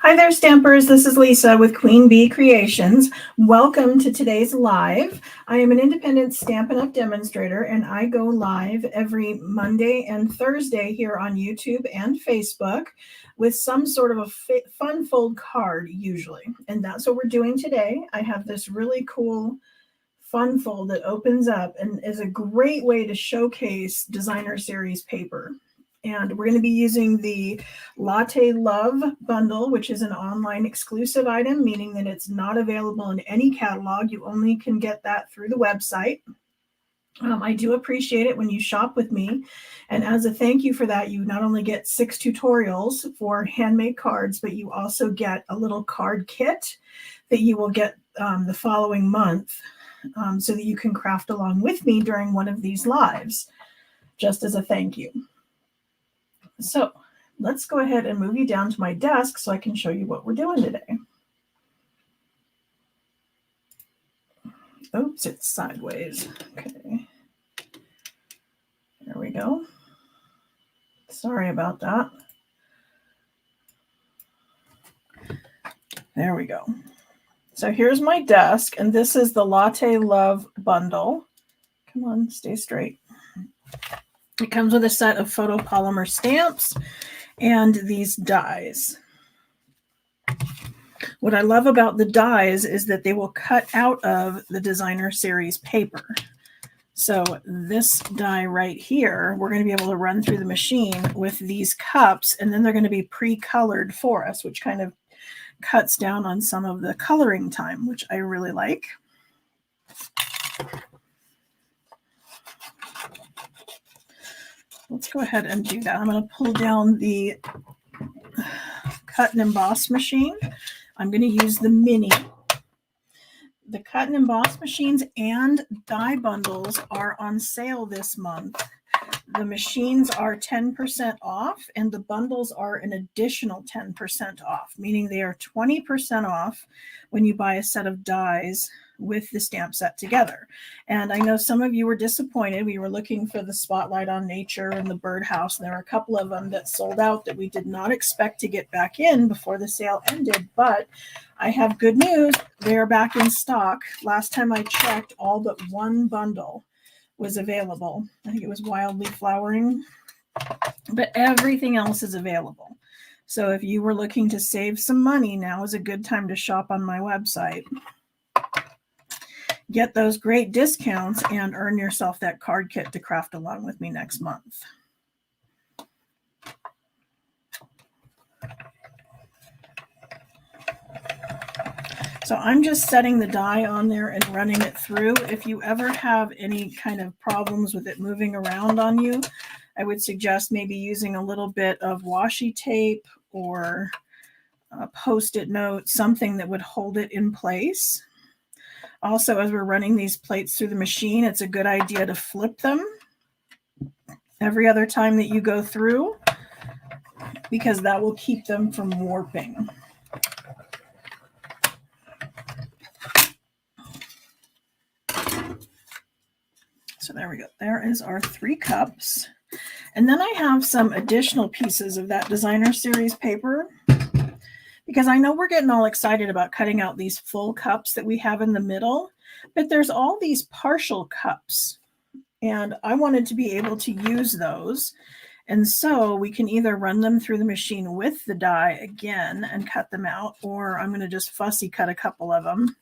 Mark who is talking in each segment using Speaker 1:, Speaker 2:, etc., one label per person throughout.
Speaker 1: Hi there, Stampers. This is Lisa with Queen Bee Creations. Welcome to today's live. I am an independent Stampin' Up! Demonstrator, and I go live every Monday and Thursday here on YouTube and Facebook with some sort of a fun fold card, usually. And that's what we're doing today. I have this really cool fun fold that opens up and is a great way to showcase designer series paper. And we're going to be using the Latte Love bundle, which is an online exclusive item, meaning that it's not available in any catalog. You only can get that through the website. I do appreciate it when you shop with me. And as a thank you for that, you not only get 6 tutorials for handmade cards, but you also get a little card kit that you will get the following month so that you can craft along with me during one of these lives, just as a thank you. So let's go ahead and move you down to my desk so I can show you what we're doing today. Oops, it's sideways. Okay. There we go. Sorry about that. There we go. So here's my desk, and this is the Latte Love bundle. Come on, stay straight. It comes with a set of photopolymer stamps and these dies. What I love about the dies is that they will cut out of the designer series paper. So this die right here, we're going to be able to run through the machine with these cups, and then they're going to be pre-colored for us, which kind of cuts down on some of the coloring time, which I really like. Let's go ahead and do that. I'm going to pull down the cut and emboss machine. I'm going to use the mini. The cut and emboss machines and die bundles are on sale this month. The machines are 10% off, and the bundles are an additional 10% off, meaning they are 20% off when you buy a set of dies with the stamp set together. And I know some of you were disappointed. We were looking for the Spotlight on Nature and the Birdhouse, and there were a couple of them that sold out that we did not expect to get back in before the sale ended. But I have good news. They're back in stock. Last time I checked, all but one bundle was available. I think it was Wildly Flowering, but everything else is available. So if you were looking to save some money, now is a good time to shop on my website. Get those great discounts and earn yourself that card kit to craft along with me next month. So I'm just setting the die on there and running it through. If you ever have any kind of problems with it moving around on you, I would suggest maybe using a little bit of washi tape or a Post-it note, something that would hold it in place. Also, as we're running these plates through the machine, it's a good idea to flip them every other time that you go through, because that will keep them from warping. So there we go. There is our 3 cups. And then I have some additional pieces of that designer series paper, because I know we're getting all excited about cutting out these full cups that we have in the middle, but there's all these partial cups, and I wanted to be able to use those. And so we can either run them through the machine with the die again and cut them out, or I'm going to just fussy cut a couple of them.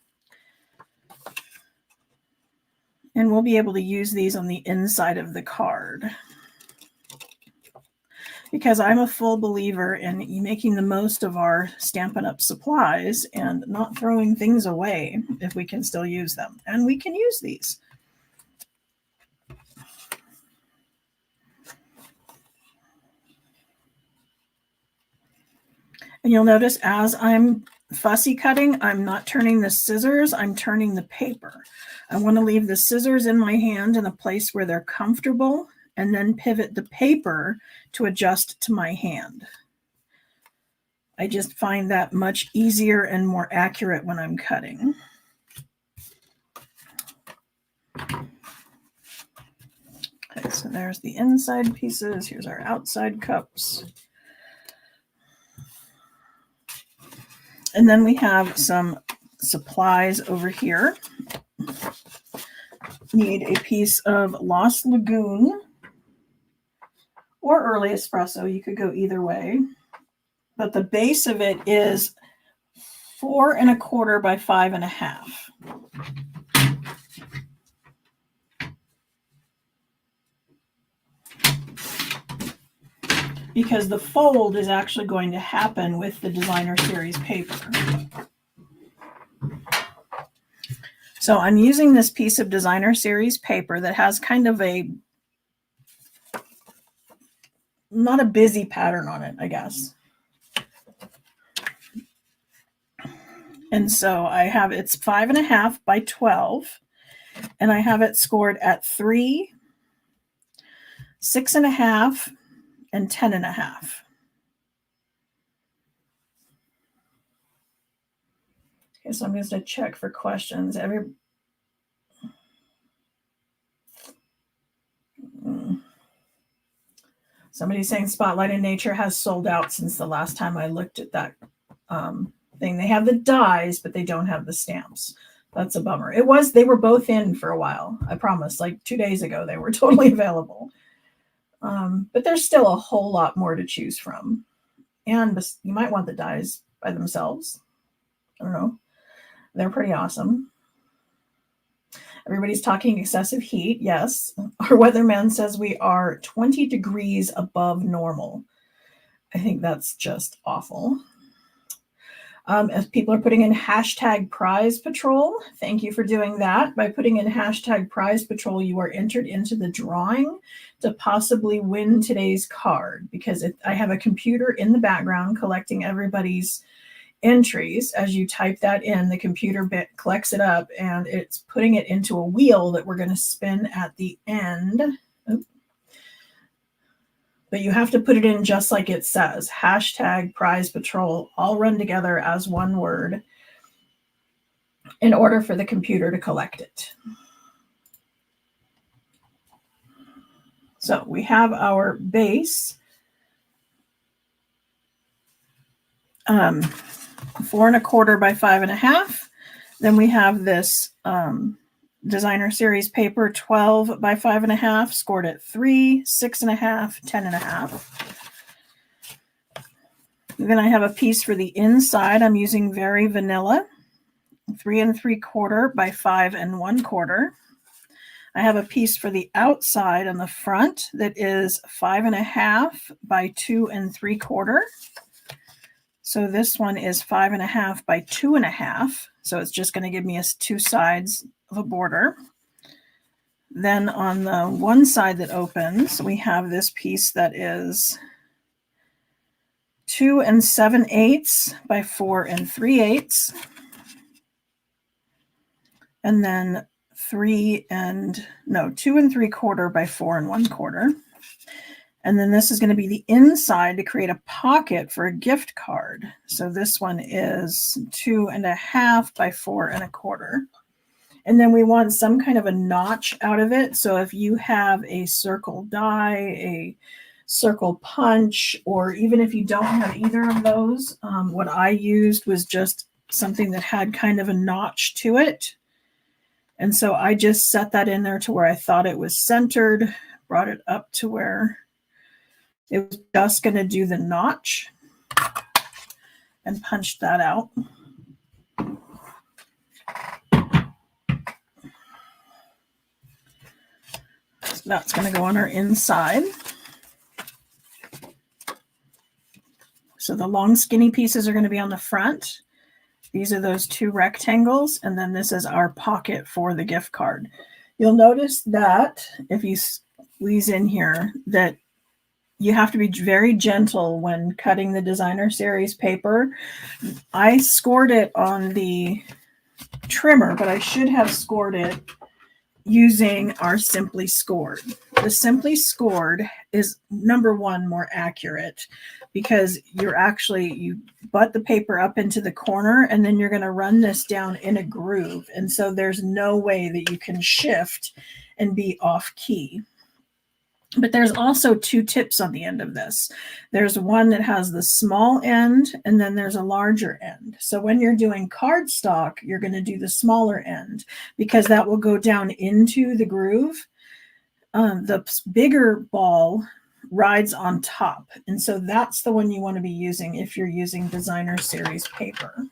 Speaker 1: And we'll be able to use these on the inside of the card, because I'm a full believer in making the most of our Stampin' Up! Supplies and not throwing things away if we can still use them. And we can use these. And you'll notice as I'm fussy cutting, I'm not turning the scissors, I'm turning the paper. I want to leave the scissors in my hand in a place where they're comfortable, and then pivot the paper to adjust to my hand. I just find that much easier and more accurate when I'm cutting. Okay, so there's the inside pieces. Here's our outside cups. And then we have some supplies over here. Need a piece of Lost Lagoon or early espresso. You could go either way. But the base of it is 4 1/4 by 5 1/2. Because the fold is actually going to happen with the designer series paper. So I'm using this piece of designer series paper that has kind of not a busy pattern on it, I guess. And so I have, it's 5 1/2 by 12, and I have it scored at 3, 6 1/2, and 10 1/2. Okay, so I'm just going to check for questions. Somebody's saying Spotlight in Nature has sold out since the last time I looked at that thing. They have the dies, but they don't have the stamps. That's a bummer. They were both in for a while. I promise, like 2 days ago, they were totally available. But there's still a whole lot more to choose from. And you might want the dies by themselves. I don't know. They're pretty awesome. Everybody's talking excessive heat. Yes. Our weatherman says we are 20 degrees above normal. I think that's just awful. If people are putting in hashtag prize patrol, thank you for doing that. By putting in hashtag prize patrol, you are entered into the drawing to possibly win today's card, because I have a computer in the background collecting everybody's entries. As you type that in, the computer collects it up and it's putting it into a wheel that we're going to spin at the end. But you have to put it in just like it says, hashtag prize patrol, all run together as one word in order for the computer to collect it. So we have our base, 4 1/4 by 5 1/2. Then we have this designer series paper, 12 by 5 1/2, scored at 3, 6 1/2, 10 1/2. Then I have a piece for the inside. I'm using Very Vanilla, 3 3/4 by 5 1/4. I have a piece for the outside on the front that is 5 1/2 by 2 3/4. So this one is 5 1/2 by 2 1/2. So it's just going to give me 2 sides of a border. Then on the one side that opens, we have this piece that is 2 7/8 by 4 3/8. And then 2 3/4 by 4 1/4. And then this is going to be the inside to create a pocket for a gift card. So this one is 2 1/2 by 4 1/4. And then we want some kind of a notch out of it. So if you have a circle die, a circle punch, or even if you don't have either of those, what I used was just something that had kind of a notch to it. And so I just set that in there to where I thought it was centered, brought it up to where it was just going to do the notch, and punched that out. So that's going to go on our inside. So the long skinny pieces are going to be on the front. These are those 2 rectangles, and then this is our pocket for the gift card. You'll notice that if you squeeze in here, that you have to be very gentle when cutting the designer series paper. I scored it on the trimmer, but I should have scored it using our Simply Scored. The Simply Scored is, number one, more accurate, because you butt the paper up into the corner and then you're going to run this down in a groove. And so there's no way that you can shift and be off key. But there's also two tips on the end of this. There's one that has the small end, and then there's a larger end. So when you're doing cardstock, you're going to do the smaller end because that will go down into the groove. The bigger ball rides on top. And so that's the one you want to be using if you're using designer series paper.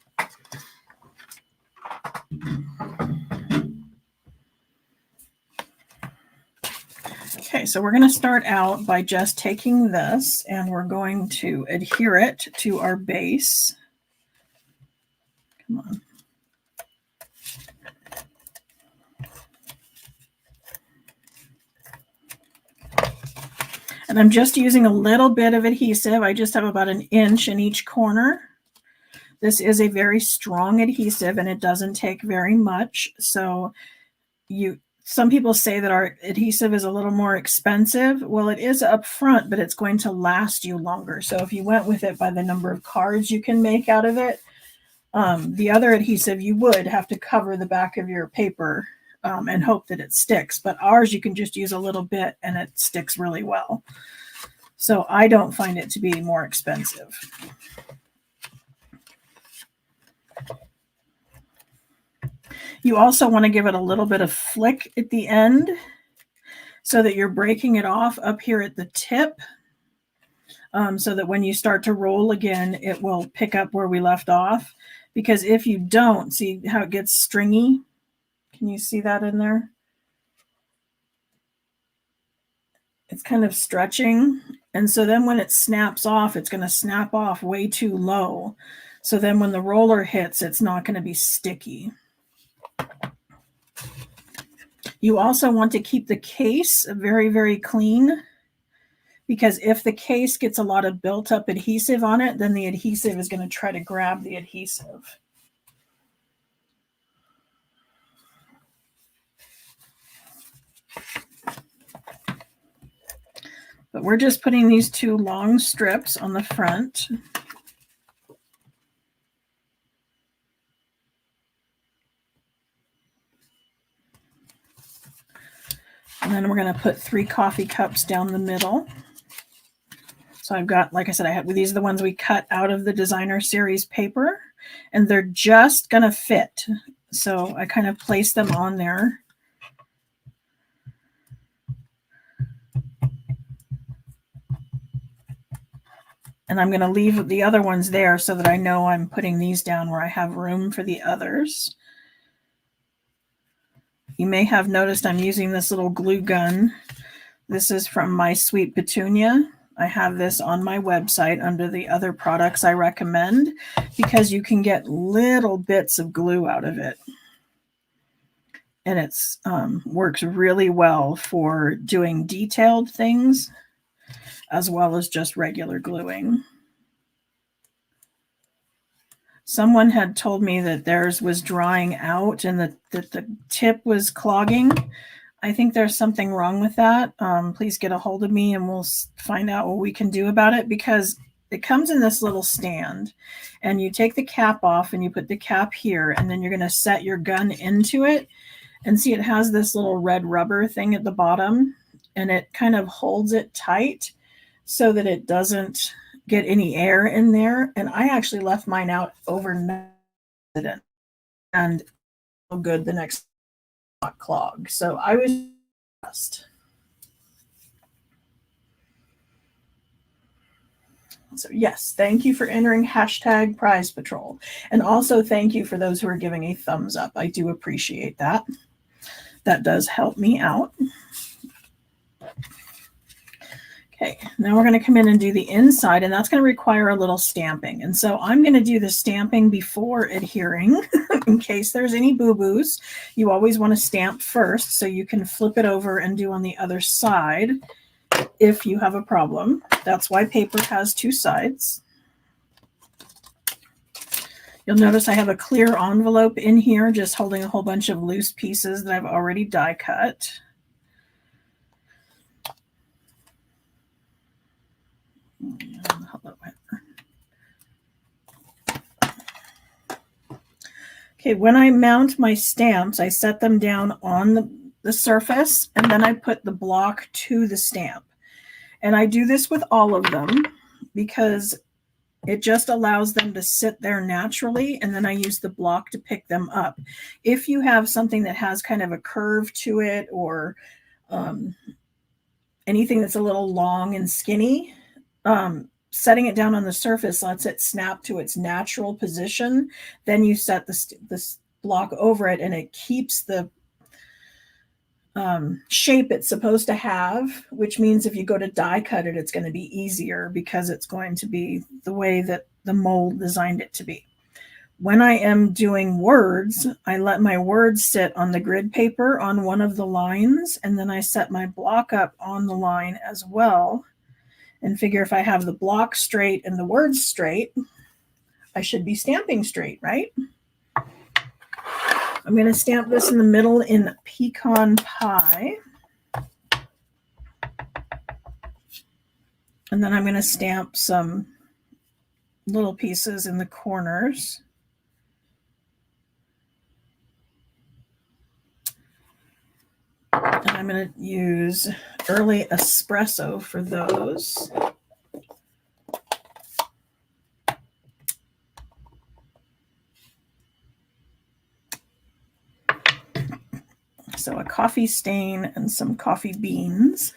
Speaker 1: Okay, so we're going to start out by just taking this and we're going to adhere it to our base. Come on. And I'm just using a little bit of adhesive. I just have about 1 inch in each corner. This is a very strong adhesive and it doesn't take very much. So some people say that our adhesive is a little more expensive. Well, it is up front, but it's going to last you longer. So if you went with it by the number of cards you can make out of it, the other adhesive, you would have to cover the back of your paper and hope that it sticks. But ours, you can just use a little bit and it sticks really well. So I don't find it to be more expensive. You also want to give it a little bit of flick at the end so that you're breaking it off up here at the tip so that when you start to roll again, it will pick up where we left off. Because if you don't, see how it gets stringy? Can you see that in there? It's kind of stretching. And so then when it snaps off, it's going to snap off way too low. So then when the roller hits, it's not going to be sticky. You also want to keep the case very, very clean because if the case gets a lot of built up adhesive on it, then the adhesive is going to try to grab the adhesive. But we're just putting these 2 long strips on the front. And then we're going to put 3 coffee cups down the middle. So I've got, like I said, these are the ones we cut out of the designer series paper, and they're just going to fit. So I kind of place them on there. And I'm going to leave the other ones there so that I know I'm putting these down where I have room for the others. You may have noticed I'm using this little glue gun. This is from My Sweet Petunia. I have this on my website under the other products I recommend because you can get little bits of glue out of it. And it works really well for doing detailed things as well as just regular gluing. Someone had told me that theirs was drying out and that the tip was clogging. I think there's something wrong with that. Please get a hold of me and we'll find out what we can do about it because it comes in this little stand and you take the cap off and you put the cap here and then you're going to set your gun into it and see it has this little red rubber thing at the bottom and it kind of holds it tight so that it doesn't get any air in there. And I actually left mine out overnight and good the next clog. So I was impressed. So yes, thank you for entering hashtag Prize Patrol. And also thank you for those who are giving a thumbs up. I do appreciate that. That does help me out. Okay, now we're going to come in and do the inside, and that's going to require a little stamping. And so I'm going to do the stamping before adhering in case there's any boo-boos. You always want to stamp first so you can flip it over and do on the other side if you have a problem. That's why paper has 2 sides. You'll notice I have a clear envelope in here just holding a whole bunch of loose pieces that I've already die cut. Okay, when I mount my stamps, I set them down on the surface and then I put the block to the stamp. And I do this with all of them because it just allows them to sit there naturally, and then I use the block to pick them up. If you have something that has kind of a curve to it, or anything that's a little long and skinny, setting it down on the surface lets it snap to its natural position. Then you set this block over it, and it keeps the shape it's supposed to have, which means if you go to die cut it, it's going to be easier because it's going to be the way that the mold designed it to be. When I am doing words, I let my words sit on the grid paper on one of the lines, and then I set my block up on the line as well, and figure if I have the block straight and the words straight, I should be stamping straight, right? I'm going to stamp this in the middle in Pecan Pie. And then I'm going to stamp some little pieces in the corners. And I'm going to use Early Espresso for those. So a coffee stain and some coffee beans.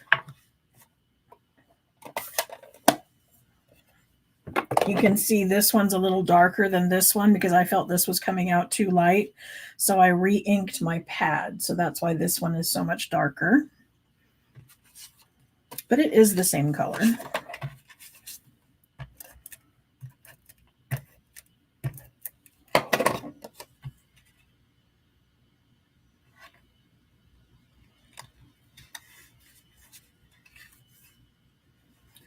Speaker 1: You can see this one's a little darker than this one because I felt this was coming out too light. So I re-inked my pad. So that's why this one is so much darker. But it is the same color.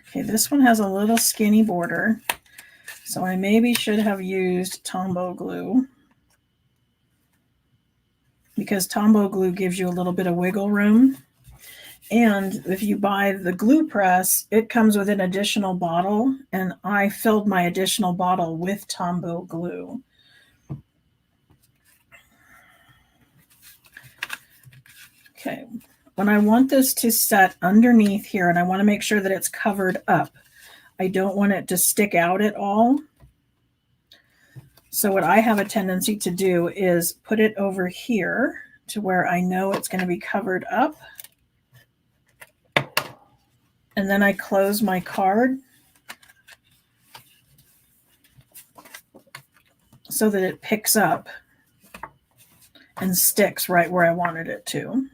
Speaker 1: Okay, this one has a little skinny border, so I maybe should have used Tombow glue, because Tombow glue gives you a little bit of wiggle room. And if you buy the glue press, it comes with an additional bottle, and I filled my additional bottle with Tombow glue. Okay, when I want this to set underneath here, and I want to make sure that it's covered up, I don't want it to stick out at all. So what I have a tendency to do is put it over here to where I know it's going to be covered up. And then I close my card so that it picks up and sticks right where I wanted it to.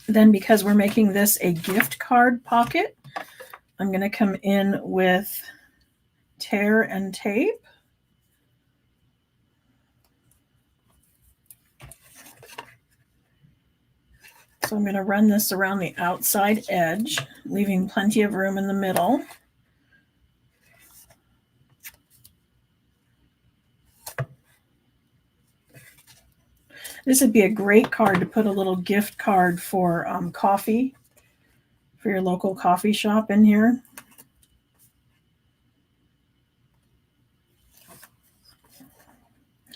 Speaker 1: Then, because we're making this a gift card pocket, I'm going to come in with tear and tape. So I'm going to run this around the outside edge, leaving plenty of room in the middle. This would be a great card to put a little gift card for coffee, for your local coffee shop in here.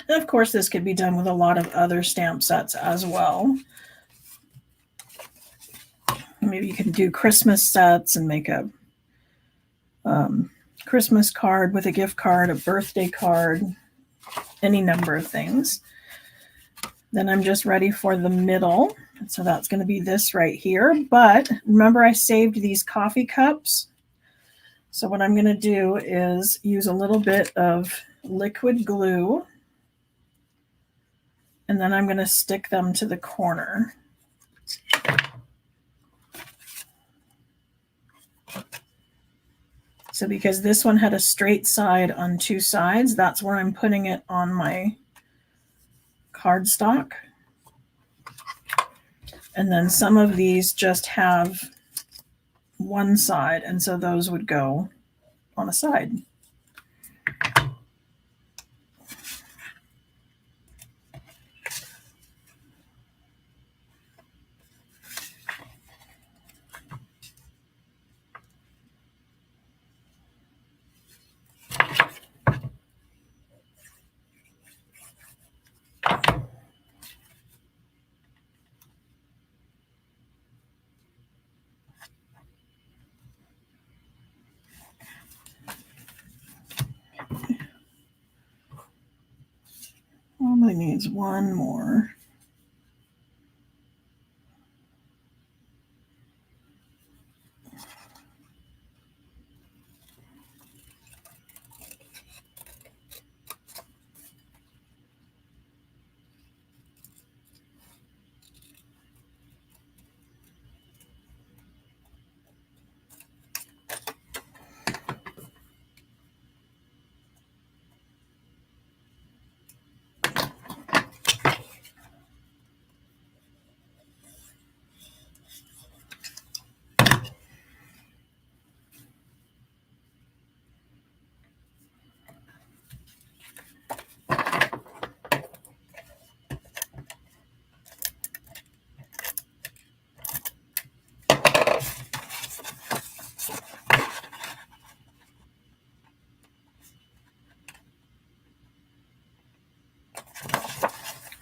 Speaker 1: And of course, this could be done with a lot of other stamp sets as well. Maybe you can do Christmas sets and make a Christmas card with a gift card, a birthday card, any number of things. Then I'm just ready for the middle. So that's going to be this right here. But remember, I saved these coffee cups. So what I'm going to do is use a little bit of liquid glue. And then I'm going to stick them to the corner. So because this one had a straight side on two sides, that's where I'm putting it on my cardstock. And then some of these just have one side, and so those would go on a side. probably needs one more.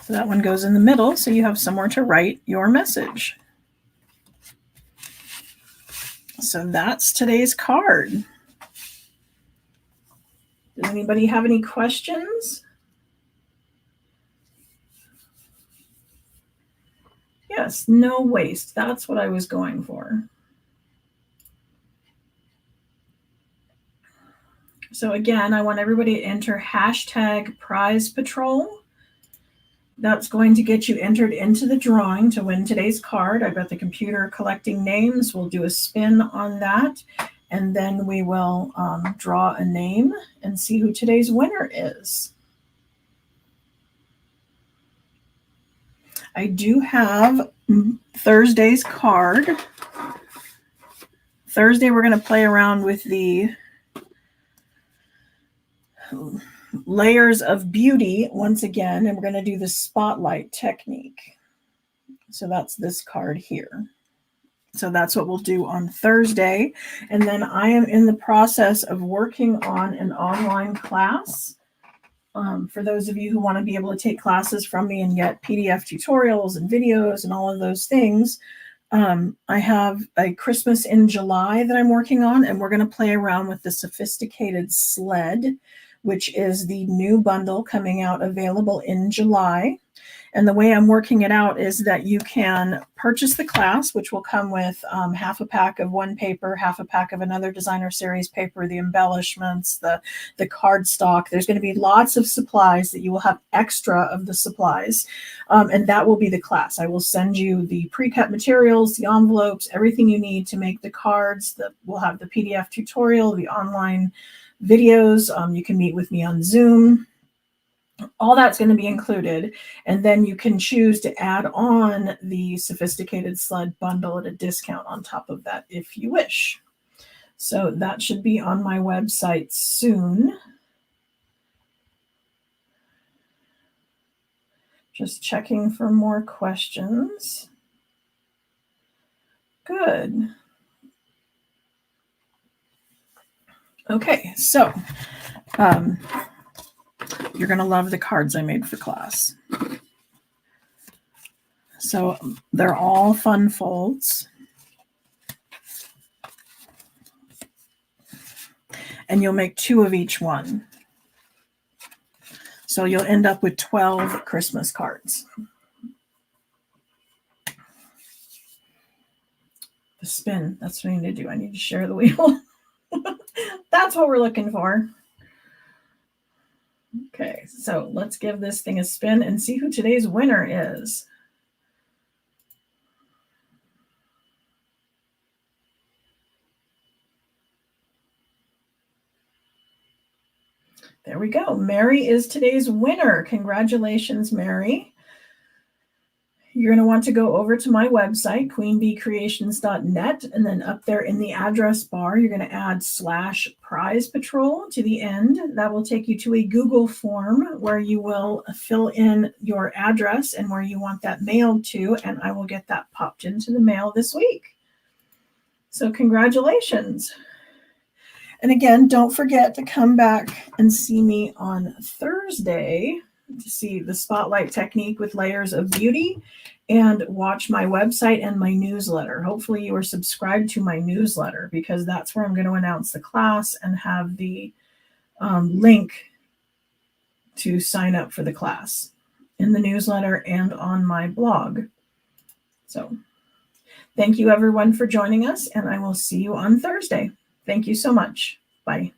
Speaker 1: So that one goes in the middle, so you have somewhere to write your message. So that's today's card. Does anybody have any questions? Yes, no waste. That's what I was going for. So again, I want everybody to enter hashtag prize patrol. That's going to get you entered into the drawing to win today's card. I've got the computer collecting names. We'll do a spin on that, and then we will draw a name and see who today's winner is. I do have Thursday's card. Thursday, we're going to play around with the layers of beauty once again, and we're going to do the spotlight technique. So that's this card here. So that's what we'll do on Thursday. And then I am in the process of working on an online class. For those of you who want to be able to take classes from me and get PDF tutorials and videos and all of those things, I have a Christmas in July that I'm working on, and we're going to play around with the Sophisticated Sled, which is the new bundle coming out available in July. And the way I'm working it out is that you can purchase the class, which will come with half a pack of one paper, half a pack of another designer series paper, the embellishments, the cardstock. There's going to be lots of supplies that you will have extra of the supplies. And that will be the class. I will send you the pre-cut materials, the envelopes, everything you need to make the cards. We'll have the PDF tutorial, the online videos. You can meet with me on Zoom. All that's going to be included, and then you can choose to add on the Sophisticated Sled bundle at a discount on top of that if you wish. So that should be on my website soon. Just checking for more questions. Good. Okay, so you're going to love the cards I made for class. So they're all fun folds. And you'll make 2 of each one. So you'll end up with 12 Christmas cards. The spin, that's what I need to do. I need to share the wheel. That's what we're looking for. Okay, so let's give this thing a spin and see who today's winner is. There we go. Mary is today's winner. Congratulations, Mary. You're going to want to go over to my website, queenbeecreations.net, and then up there in the address bar, you're going to add /prize patrol to the end. That will take you to a Google form where you will fill in your address and where you want that mailed to, and I will get that popped into the mail this week. So congratulations. And again, don't forget to come back and see me on Thursday to see the spotlight technique with layers of beauty, and watch my website and my newsletter. Hopefully you are subscribed to my newsletter, because that's where I'm going to announce the class and have the link to sign up for the class. in the newsletter and on my blog. So thank you everyone for joining us, and I will see you on Thursday. Thank you so much. Bye.